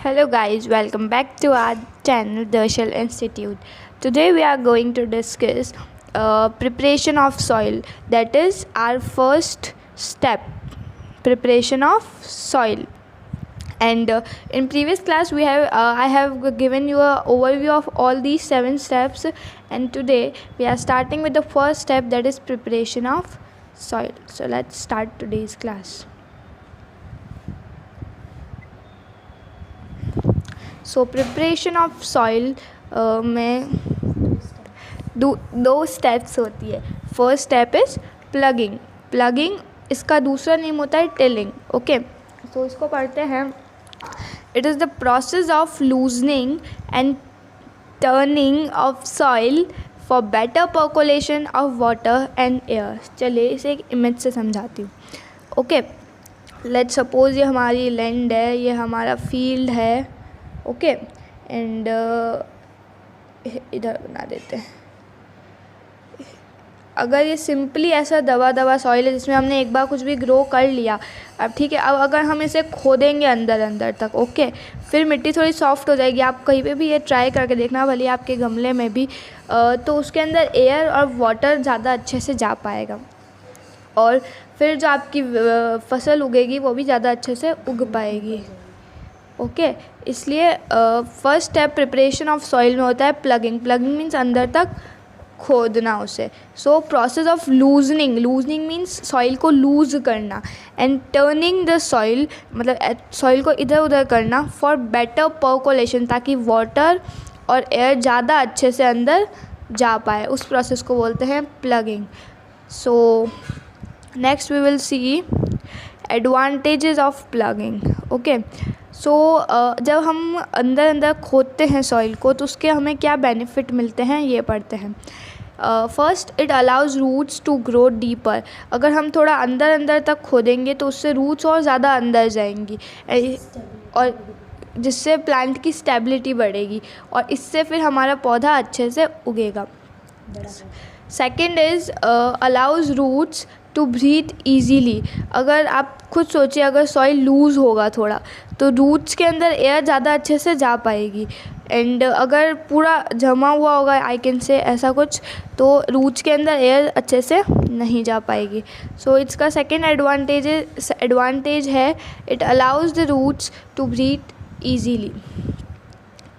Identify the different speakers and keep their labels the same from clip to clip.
Speaker 1: Hello guys, welcome back to our channel Darshal Institute. Today we are going to discuss preparation of soil. That is our first step, preparation of soil. And in previous class I have given you an overview of all these 7 steps, and today we are starting with the first step, that is preparation of soil. So let's start today's class. So preparation of soil में दो steps होती है. First step is plugging. Plugging इसका दूसरा name होता है tilling. Okay, सो इसको पढ़ते हैं. It is the process of loosening and turning of soil for better percolation of water and air. चलिए इसे एक इमेज से समझाती हूँ. ओके, लेट्स सपोज ये हमारी लैंड है, ये हमारा फील्ड है. ओके, एंड इधर बना देते हैं. अगर ये सिंपली ऐसा दबा सॉइल है जिसमें हमने एक बार कुछ भी ग्रो कर लिया, अब ठीक है, अब अगर हम इसे खोदेंगे अंदर तक, ओके, फिर मिट्टी थोड़ी सॉफ्ट हो जाएगी. आप कहीं पे भी ये ट्राई करके देखना, भले आपके गमले में भी, तो उसके अंदर एयर और वाटर ज़्यादा अच्छे से जा पाएगा, और फिर जो आपकी फसल उगेगी वो भी ज़्यादा अच्छे से उग पाएगी. ओके, इसलिए first step preparation of soil में होता है प्लगिंग. प्लगिंग मीन्स अंदर तक खोदना उसे. So process of loosening. Loosening means soil को लूज करना, एंड टर्निंग द सॉइल मतलब सॉइल को इधर उधर करना फॉर बेटर पर्कोलेशन, ताकि वाटर और एयर ज़्यादा अच्छे से अंदर जा पाए. उस प्रोसेस को बोलते हैं plugging. So next we will see advantages of plugging. Okay, so जब हम अंदर खोदते हैं सॉइल को, तो उसके हमें क्या बेनिफिट मिलते हैं ये पढ़ते हैं. First, it allows roots to grow deeper. अगर हम थोड़ा अंदर तक खोदेंगे तो उससे रूट्स और ज़्यादा अंदर जाएंगी, और जिससे प्लांट की स्टेबिलिटी बढ़ेगी, और इससे फिर हमारा पौधा अच्छे से उगेगा. Second is allows roots to breathe easily. अगर आप खुद सोचिए, अगर सॉइल लूज़ होगा थोड़ा, तो रूट्स के अंदर एयर ज़्यादा अच्छे से जा पाएगी, एंड अगर पूरा जमा हुआ होगा, आई कैन से ऐसा कुछ, तो रूट्स के अंदर एयर अच्छे से नहीं जा पाएगी. सो इसका सेकेंड एडवांटेज है, it allows the roots to breathe easily.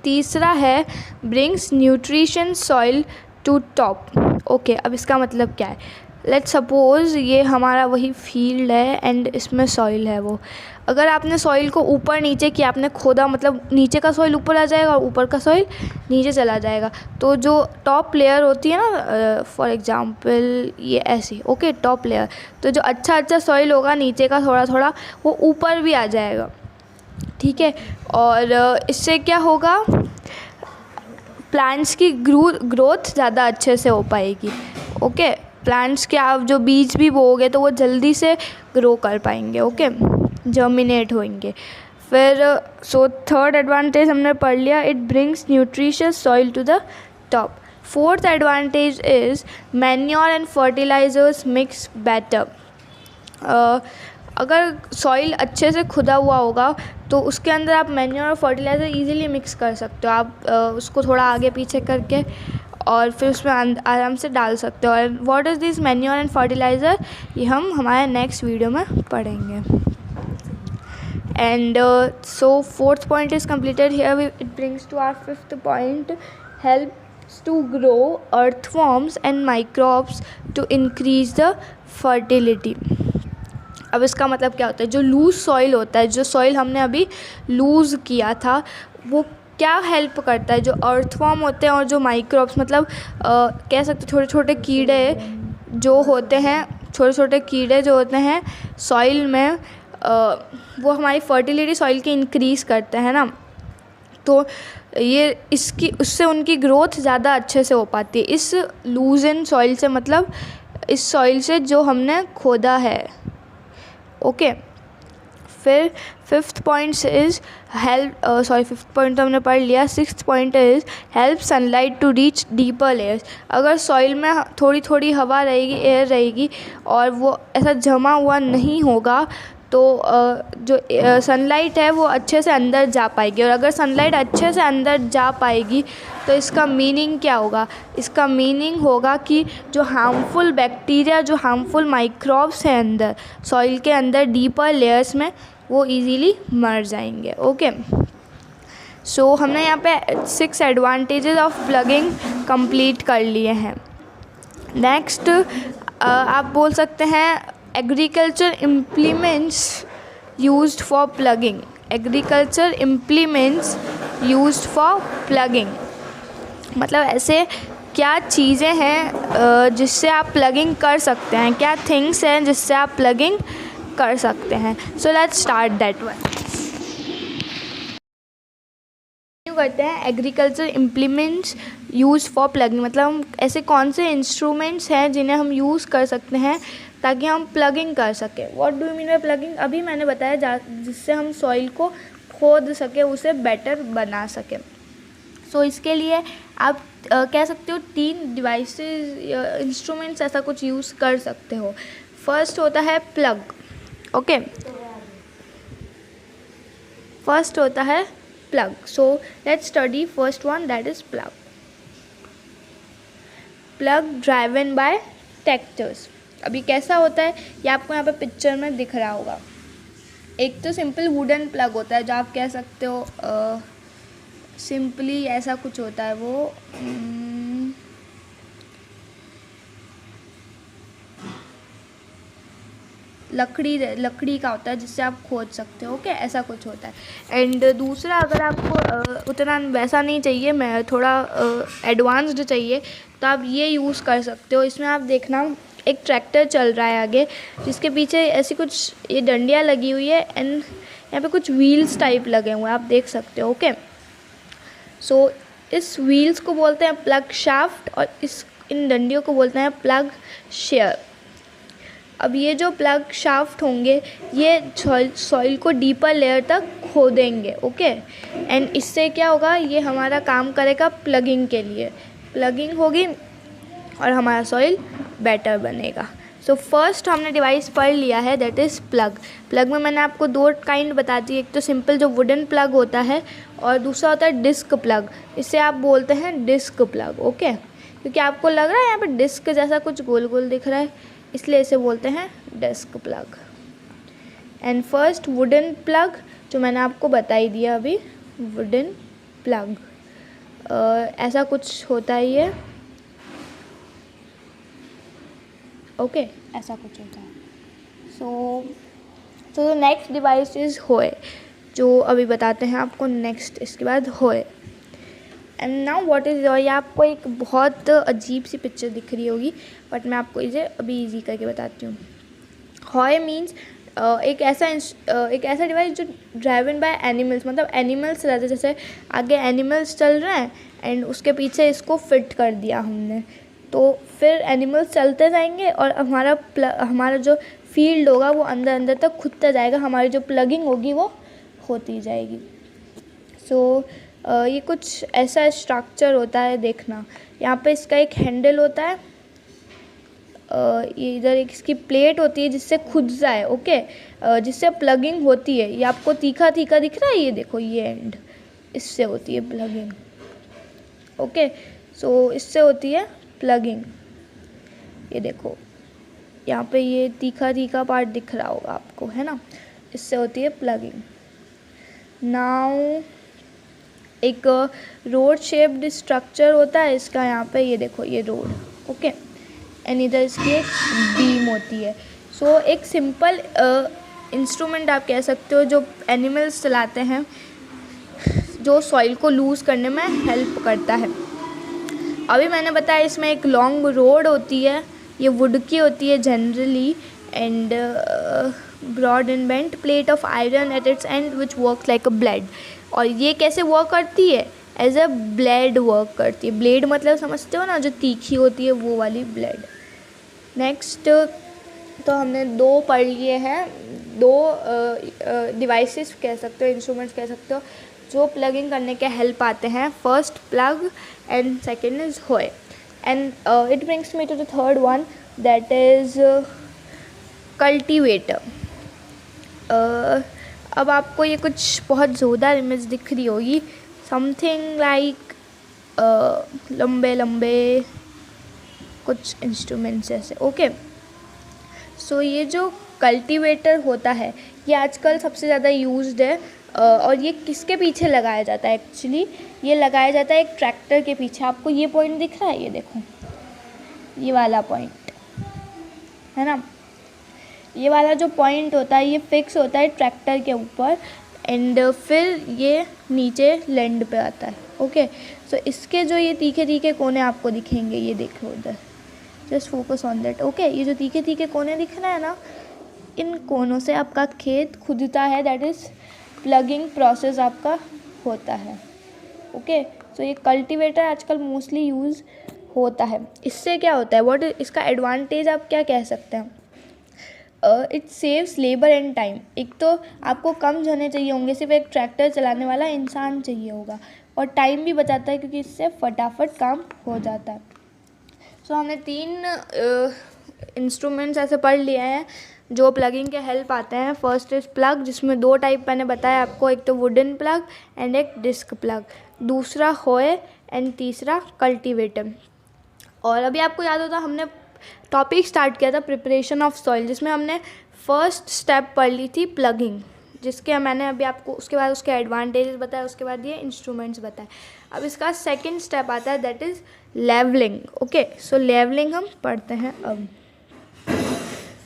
Speaker 1: तीसरा है brings nutrition soil to top. Okay, अब इसका मतलब क्या है. लेट्स सपोज़ ये हमारा वही फील्ड है एंड इसमें सॉइल है. वो अगर आपने सॉइल को ऊपर नीचे किया, आपने खोदा, मतलब नीचे का सॉइल ऊपर आ जाएगा और ऊपर का सॉइल नीचे चला जाएगा. तो जो टॉप लेयर होती है ना, फॉर एग्जांपल ये ऐसी, ओके, टॉप लेयर, तो जो अच्छा सॉइल होगा नीचे का थोड़ा वो ऊपर भी आ जाएगा. ठीक है, और इससे क्या होगा, प्लांट्स की ग्रोथ ज़्यादा अच्छे से हो पाएगी. ओके, प्लांट्स के आप जो बीज भी बोओगे तो वो जल्दी से ग्रो कर पाएंगे. ओके, जर्मिनेट होंगे. फिर सो थर्ड एडवांटेज हमने पढ़ लिया, it brings nutritious soil to the top. Fourth advantage is manure and fertilisers mix better. अगर सॉइल अच्छे से खुदा हुआ होगा तो उसके अंदर आप मैन्योर और फर्टिलाइज़र इजीली मिक्स कर सकते हो. आप उसको थोड़ा आगे पीछे करके और फिर उसमें आराम से डाल सकते हो. और what is this manure and fertiliser, ये हम हमारे नेक्स्ट वीडियो में पढ़ेंगे. And so fourth point is completed. Here it brings to our fifth point, helps to grow earthworms and microbes to increase the fertility. अब इसका मतलब क्या होता है, जो लूज़ सॉइल होता है, जो सॉइल हमने अभी लूज़ किया था, वो क्या हेल्प करता है. जो अर्थवॉर्म होते हैं और जो माइक्रोब्स, मतलब कह सकते छोटे छोटे कीड़े जो होते हैं सॉइल में, वो हमारी फर्टिलिटी सॉइल की इंक्रीज़ करते हैं ना. तो ये उससे उनकी ग्रोथ ज़्यादा अच्छे से हो पाती है, इस लूज इन सॉइल से, मतलब इस सॉइल से जो हमने खोदा है. ओके, फिर fifth point is fifth point तो हमने पढ़ लिया. Sixth point is help sunlight to reach deeper layers. अगर सॉइल में थोड़ी हवा रहेगी, एयर रहेगी, और वो ऐसा जमा हुआ नहीं होगा, तो जो सनलाइट है वो अच्छे से अंदर जा पाएगी। और अगर सनलाइट अच्छे से अंदर जा पाएगी तो इसका मीनिंग क्या होगा? इसका मीनिंग होगा कि जो हार्मफुल बैक्टीरिया, जो हार्मफुल माइक्रोब्स हैं अंदर सॉइल के अंदर डीपर लेयर्स में, वो इजीली मर जाएंगे। ओके, सो हमने यहाँ पे 6 एडवांटेजेस ऑफ प्लगिंग कंप्लीट कर लिए हैं। नेक्स्ट आप बोल सकते हैं agriculture implements used for plugging. Agriculture implements used for plugging मतलब ऐसे क्या चीज़ें हैं जिससे आप प्लगिंग कर सकते हैं, क्या थिंग्स हैं जिससे आप प्लगिंग कर सकते हैं। So let's start that one. करते हैं agriculture implements use for plugging मतलब हम ऐसे कौन से इंस्ट्रूमेंट्स हैं जिन्हें हम यूज़ कर सकते हैं ताकि हम प्लगिंग कर सकें। What do you mean by plugging? अभी मैंने बताया जिससे हम सॉइल को खोद सके, उसे बेटर बना सकें। सो इसके लिए आप कह सकते हो 3 डिवाइसेस इंस्ट्रूमेंट्स ऐसा कुछ यूज़ कर सकते हो। फर्स्ट होता है प्लग। ओके, फर्स्ट होता है plug. So let's study first one, that is plug. Plug driven by tractors. अभी कैसा होता है ये आपको यहाँ पे पिक्चर में दिख रहा होगा। एक तो सिंपल वुडन प्लग होता है जो आप कह सकते हो सिंपली ऐसा कुछ होता है, वो लकड़ी का होता है जिससे आप खोद सकते हो। ओके, ऐसा कुछ होता है। एंड दूसरा, अगर आपको उतना वैसा नहीं चाहिए, मैं थोड़ा एडवांस्ड चाहिए, तो आप ये यूज़ कर सकते हो। इसमें आप देखना एक ट्रैक्टर चल रहा है आगे, जिसके पीछे ऐसी कुछ ये डंडियाँ लगी हुई है एंड यहाँ पे कुछ व्हील्स टाइप लगे हुए हैं, आप देख सकते हो। ओके, सो इस व्हील्स को बोलते हैं प्लग शाफ्ट और इन डंडियों को बोलते हैं प्लग शेयर। अब ये जो प्लग शाफ्ट होंगे ये सॉइल को डीपर लेयर तक खोदेंगे। ओके, एंड इससे क्या होगा, ये हमारा काम करेगा प्लगिंग के लिए। प्लगिंग होगी और हमारा सॉइल बेटर बनेगा। सो फर्स्ट हमने डिवाइस पढ़ लिया है, दैट इज़ प्लग। प्लग में मैंने आपको 2 काइंड बता दी, एक तो सिंपल जो वुडन प्लग होता है और दूसरा होता है डिस्क प्लग। इसे आप बोलते हैं डिस्क प्लग। ओके, क्योंकि आपको लग रहा है यहाँ पे डिस्क जैसा कुछ गोल गोल दिख रहा है, इसलिए इसे बोलते हैं disc plug. And first wooden plug जो मैंने आपको बता ही दिया अभी, वुडन प्लग ऐसा कुछ होता है ये। ओके, ऐसा कुछ होता है। सो नेक्स्ट डिवाइस इज़ होए, जो अभी बताते हैं आपको नेक्स्ट, इसके बाद होए। एंड नाउ व्हाट इज़ होए? आपको एक बहुत अजीब सी पिक्चर दिख रही होगी, बट मैं आपको इसे अभी इजी करके बताती हूँ। होए मीन्स एक ऐसा डिवाइस जो ड्राइवन बाय एनिमल्स, मतलब एनिमल्स रहते, जैसे आगे एनिमल्स चल रहे हैं एंड उसके पीछे इसको फिट कर दिया हमने, तो फिर एनिमल्स चलते जाएंगे और हमारा जो फील्ड होगा वो अंदर अंदर तक खुदता जाएगा, हमारी जो प्लगिंग होगी वो होती जाएगी। सो ये कुछ ऐसा स्ट्रक्चर होता है, देखना यहाँ पे इसका एक हैंडल होता है, ये इधर एक इसकी प्लेट होती है जिससे खुद जाए। ओके, जिससे प्लगिंग होती है। ये आपको तीखा तीखा दिख रहा है, ये देखो ये एंड, इससे होती है प्लगिंग। ओके, सो इससे होती है प्लगिंग। ये देखो यहाँ पे ये तीखा तीखा पार्ट दिख रहा होगा आपको, है ना, इससे होती है प्लगिंग। नाउ एक रोड शेप्ड स्ट्रक्चर होता है इसका, यहाँ पे ये देखो ये रोड। ओके, एंड इधर इसकी एक बीम होती है। सो एक सिंपल इंस्ट्रूमेंट आप कह सकते हो जो एनिमल्स चलाते हैं, जो सॉइल को लूज़ करने में हेल्प करता है। अभी मैंने बताया इसमें एक लॉन्ग रोड होती है, ये वुड की होती है generally, and broad and bent plate of iron at its end which works like a blade. और ये कैसे वर्क करती है? एज अ ब्लेड वर्क करती है। ब्लेड मतलब समझते हो ना, जो तीखी होती है, वो वाली ब्लेड। नेक्स्ट तो हमने 2 पढ़ लिए हैं, 2 डिवाइसेस कह सकते हो, इंस्ट्रूमेंट्स कह सकते हो, जो प्लगिंग करने के हेल्प आते हैं। First plug and second is hoe. And it brings me to the third one, that is cultivator. अब आपको ये कुछ बहुत ज़ोरदार इमेज दिख रही होगी, समथिंग लाइक लंबे लंबे कुछ इंस्ट्रूमेंट्स ऐसे। ओके, सो ये जो कल्टीवेटर होता है ये आजकल सबसे ज़्यादा यूज्ड है। और ये किसके पीछे लगाया जाता है? एक्चुअली ये लगाया जाता है एक ट्रैक्टर के पीछे। आपको ये पॉइंट दिख रहा है, ये देखो, ये वाला पॉइंट है ना, ये वाला जो पॉइंट होता है ये फिक्स होता है ट्रैक्टर के ऊपर, एंड फिर ये नीचे लैंड पे आता है। ओके, सो इसके जो ये तीखे तीखे कोने आपको दिखेंगे, ये देखो उधर, just focus on that. Okay, ये जो तीखे तीखे कोने दिख रहे हैं ना, इन कोनों से आपका खेत खुदता है, दैट इज़ प्लगिंग प्रोसेस आपका होता है। ओके, सो ये कल्टीवेटर आजकल मोस्टली यूज़ होता है। इससे क्या होता है, व्हाट इसका एडवांटेज आप क्या कह सकते हैं? It saves labour and time. एक तो आपको कम जने चाहिए होंगे, सिर्फ एक ट्रैक्टर चलाने वाला इंसान चाहिए होगा, और टाइम भी बचाता है क्योंकि इससे फटाफट काम हो जाता है। सो हमने 3 इंस्ट्रूमेंट्स ऐसे पढ़ लिए हैं जो प्लगिंग के हेल्प आते हैं। फर्स्ट इज़ प्लग, जिसमें 2 टाइप मैंने बताया आपको, एक तो वुडन प्लग एंड एक डिस्क प्लग, दूसरा होए एंड तीसरा कल्टीवेटर। और अभी आपको याद होता हमने टॉपिक स्टार्ट किया था प्रिपरेशन ऑफ सॉइल, जिसमें हमने फर्स्ट स्टेप पढ़ ली थी प्लगिंग, जिसके मैंने अभी आपको उसके बाद उसके एडवांटेजेस बताए, उसके बाद ये इंस्ट्रूमेंट्स बताए। अब इसका सेकंड स्टेप आता है, that is levelling. Okay, so levelling हम पढ़ते हैं अब।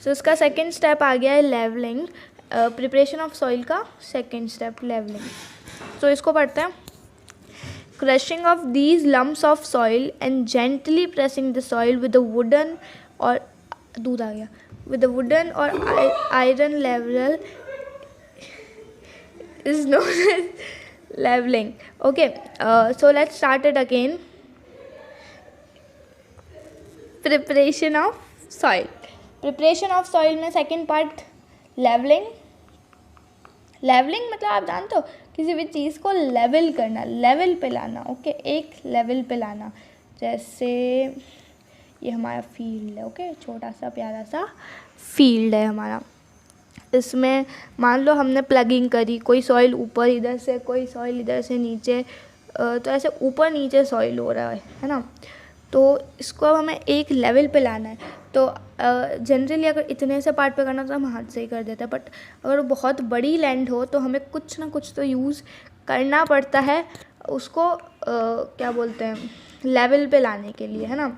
Speaker 1: सो इसका सेकंड स्टेप आ गया है लेवलिंग, प्रिपरेशन ऑफ सॉइल का सेकंड स्टेप लेवलिंग। सो इसको पढ़ते हैं। Crushing of these lumps of soil and gently pressing the soil with a wooden or दूध आ गया with a wooden or iron leveler is known as leveling. Okay, so let's start it again. Preparation of soil. Preparation of soil में second part leveling. Levelling मतलब आप जानते हो किसी भी चीज़ को लेवल करना, लेवल पे लाना। ओके, एक लेवल पे लाना। जैसे ये हमारा फील्ड है, ओके, छोटा सा प्यारा सा फील्ड है हमारा। इसमें मान लो हमने प्लगिंग करी, कोई सॉइल ऊपर इधर से, कोई सॉइल इधर से नीचे, तो ऐसे ऊपर नीचे सॉइल हो रहा है ना। तो इसको अब हमें एक लेवल पे लाना है। तो जनरली अगर इतने से पार्ट पे करना तो हम हाथ से ही कर देते हैं, बट अगर बहुत बड़ी लैंड हो तो हमें कुछ ना कुछ तो यूज़ करना पड़ता है उसको क्या बोलते हैं, लेवल पे लाने के लिए, है ना,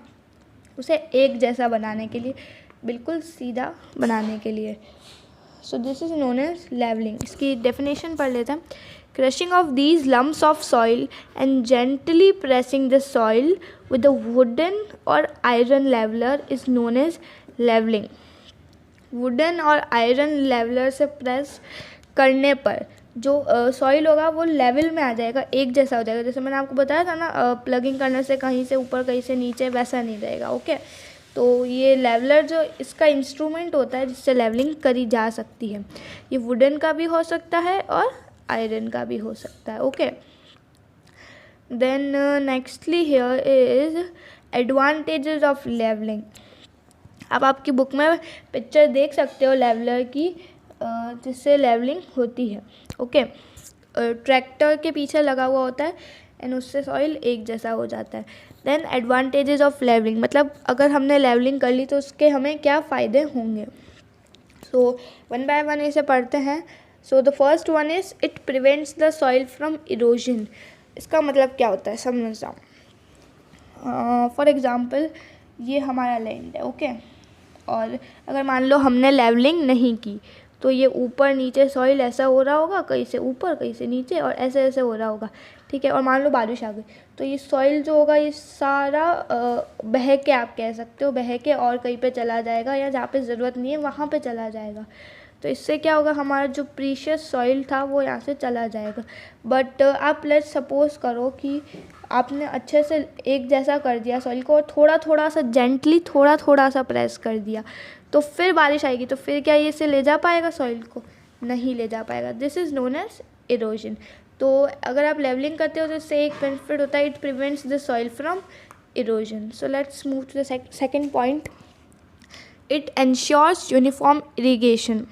Speaker 1: उसे एक जैसा बनाने के लिए, बिल्कुल सीधा बनाने के लिए। So this is known as levelling. इसकी डेफिनेशन पढ़ लेते हैं। Crushing of these lumps of soil and gently pressing the soil with a wooden or iron leveler is known as leveling. Wooden और आयरन लेवलर से press करने पर जो soil होगा वो लेवल में आ जाएगा, एक जैसा हो जाएगा। जैसे मैंने आपको बताया था ना, प्लगिंग करने से कहीं से ऊपर कहीं से नीचे वैसा नहीं रहेगा। ओके, तो ये लेवलर जो इसका इंस्ट्रूमेंट होता है जिससे लेवलिंग करी जा सकती है, ये वुडन का भी हो सकता है और आयरन का भी हो सकता है। Okay, then nextly here is advantages of levelling. आप आपकी बुक में पिक्चर देख सकते हो लेवलर की, जिससे लेवलिंग होती है। ओके, ट्रैक्टर के पीछे लगा हुआ होता है एंड उससे सॉइल एक जैसा हो जाता है। देन एडवांटेजेस ऑफ लेवलिंग, मतलब अगर हमने लेवलिंग कर ली तो उसके हमें क्या फ़ायदे होंगे। सो वन बाय वन इसे पढ़ते हैं। So the first one is it prevents the soil from erosion. इसका मतलब क्या होता है समझ जाओ। फॉर एग्ज़ाम्पल ये हमारा लैंड है, ओके, और अगर मान लो हमने लेवलिंग नहीं की तो ये ऊपर नीचे सॉइल ऐसा हो रहा होगा, कहीं से ऊपर कहीं से नीचे और ऐसे ऐसे हो रहा होगा, ठीक है। और मान लो बारिश आ गई तो ये सॉइल जो होगा ये सारा बह के, आप कह सकते हो बह के और कहीं पे चला जाएगा, या जहाँ पे ज़रूरत नहीं है वहाँ पे चला जाएगा। तो इससे क्या होगा, हमारा जो प्रीशियस सॉइल था वो यहाँ से चला जाएगा। बट आप लेट्स सपोज़ करो कि आपने अच्छे से एक जैसा कर दिया सॉइल को, और थोड़ा थोड़ा सा जेंटली थोड़ा सा प्रेस कर दिया, तो फिर बारिश आएगी तो फिर क्या ये इसे ले जा पाएगा सॉइल को? नहीं ले जा पाएगा। This is known as erosion. तो अगर आप लेवलिंग करते हो तो इससे एक बेनिफिट होता है, it prevents the soil from erosion. So let's move to the second point, it ensures uniform irrigation.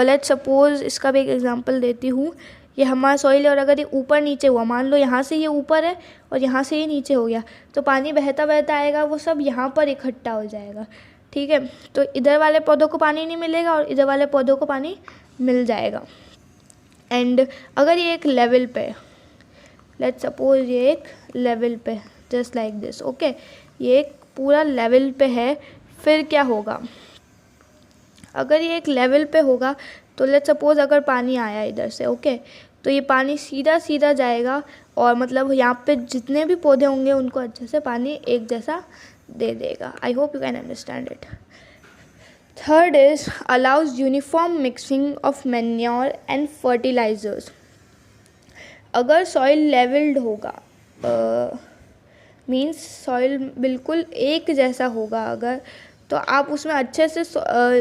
Speaker 1: Let's suppose इसका भी एक एग्जांपल देती हूँ। ये हमारा सॉइल है और अगर ये ऊपर नीचे हुआ, मान लो यहाँ से ये ऊपर है और यहाँ से ये नीचे हो गया, तो पानी बहता बहता आएगा, वो सब यहाँ पर इकट्ठा हो जाएगा, ठीक है। तो इधर वाले पौधों को पानी नहीं मिलेगा और इधर वाले पौधों को पानी मिल जाएगा। एंड अगर ये एक लेवल पे, लेट्स सपोज ये एक लेवल पे, जस्ट लाइक दिस, ओके, ये एक पूरा लेवल पे है, फिर क्या होगा? अगर ये एक लेवल पे होगा तो लेट्स सपोज अगर पानी आया इधर से, ओके, तो ये पानी सीधा सीधा जाएगा और मतलब यहाँ पे जितने भी पौधे होंगे उनको अच्छे से पानी एक जैसा दे देगा। I hope you can understand it. Third is allows uniform mixing of manure and fertilisers. अगर सॉइल लेवल्ड होगा, मीन्स सॉइल बिल्कुल एक जैसा होगा अगर, तो आप उसमें अच्छे से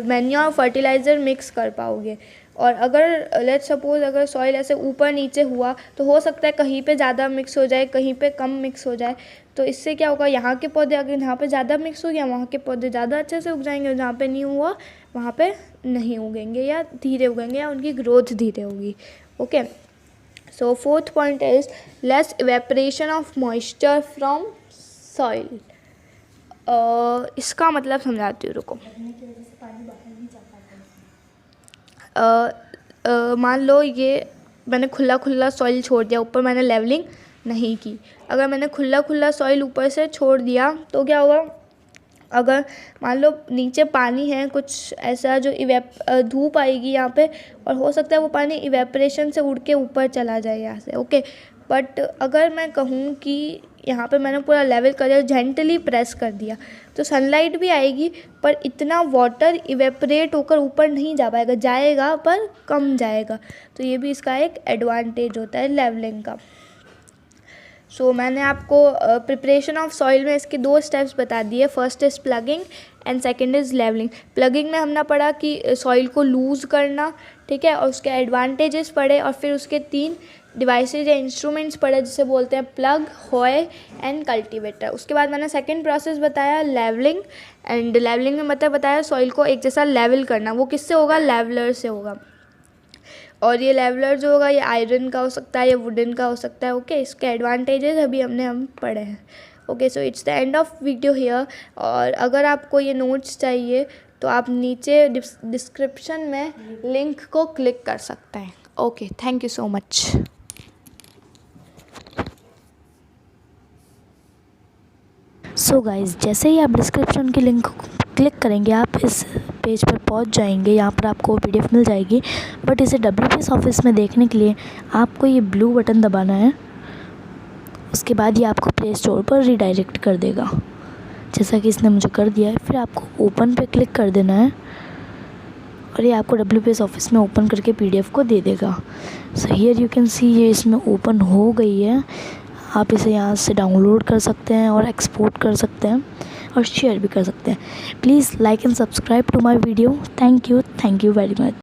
Speaker 1: मैन्योर और फर्टिलाइज़र मिक्स कर पाओगे। और अगर लेट्स सपोज अगर सॉइल ऐसे ऊपर नीचे हुआ तो हो सकता है कहीं पे ज़्यादा मिक्स हो जाए, कहीं पे कम मिक्स हो जाए, तो इससे क्या होगा, यहाँ के पौधे अगर यहाँ पे ज़्यादा मिक्स हो गया, वहाँ के पौधे ज़्यादा अच्छे से उग जाएंगे, और जहाँ पे नहीं हुआ वहाँ पे नहीं उगेंगे या धीरे उगेंगे या उनकी ग्रोथ धीरे होगी, okay. So fourth point is less evaporation of moisture from soil. इसका मतलब समझाती हूँ, रुको। मान लो ये मैंने खुला खुला सॉइल छोड़ दिया, ऊपर मैंने लेवलिंग नहीं की। अगर मैंने खुला खुला सॉइल ऊपर से छोड़ दिया तो क्या होगा, अगर मान लो नीचे पानी है कुछ ऐसा जो धूप आएगी यहाँ पे, और हो सकता है वो पानी इवेपरेशन से उड़ के ऊपर चला जाए यहाँ से, ओके। बट अगर मैं कहूँ कि यहाँ पे मैंने पूरा लेवल कर दिया, जेंटली प्रेस कर दिया, तो सनलाइट भी आएगी पर इतना वाटर इवेपरेट होकर ऊपर नहीं जा पाएगा, जाएगा पर कम जाएगा। तो ये भी इसका एक एडवांटेज होता है लेवलिंग का। सो मैंने आपको प्रिपरेशन ऑफ सॉइल में इसके 2 स्टेप्स बता दिए। First is plugging and second is levelling. Plugging में हमने पढ़ा कि सॉइल को लूज़ करना, ठीक है, और उसके एडवांटेजेस पढ़े, और फिर उसके 3 डिवाइसेज या इंस्ट्रूमेंट्स पढ़े जिसे बोलते हैं प्लग, होए एंड कल्टीवेटर। उसके बाद मैंने सेकंड प्रोसेस बताया लेवलिंग, एंड लेवलिंग में मतलब बताया सॉइल को एक जैसा लेवल करना। वो किससे होगा? लेवलर से होगा। और ये लेवलर जो होगा ये आयरन का हो सकता है या वुडन का हो सकता है, ओके। इसके एडवांटेजेस अभी हम पढ़े हैं, okay. So it's the end of video here. और अगर आपको ये नोट्स चाहिए तो आप नीचे डिस्क्रिप्शन में लिंक को क्लिक कर सकते हैं, okay. Thank you so much.
Speaker 2: So guys, जैसे ही आप डिस्क्रिप्शन के लिंक को क्लिक करेंगे आप इस पेज पर पहुंच जाएंगे। यहाँ पर आपको PDF मिल जाएगी, बट इसे WPS ऑफिस में देखने के लिए आपको ये ब्लू बटन दबाना है। उसके बाद ये आपको प्ले स्टोर पर रीडायरेक्ट कर देगा, जैसा कि इसने मुझे कर दिया है। फिर आपको ओपन पे क्लिक कर देना है और ये आपको WPS ऑफिस में ओपन करके PDF को दे देगा। So here you can see ये इसमें ओपन हो गई है। आप इसे यहाँ से डाउनलोड कर सकते हैं और एक्सपोर्ट कर सकते हैं और शेयर भी कर सकते हैं। Please like and subscribe to my video. Thank you very much.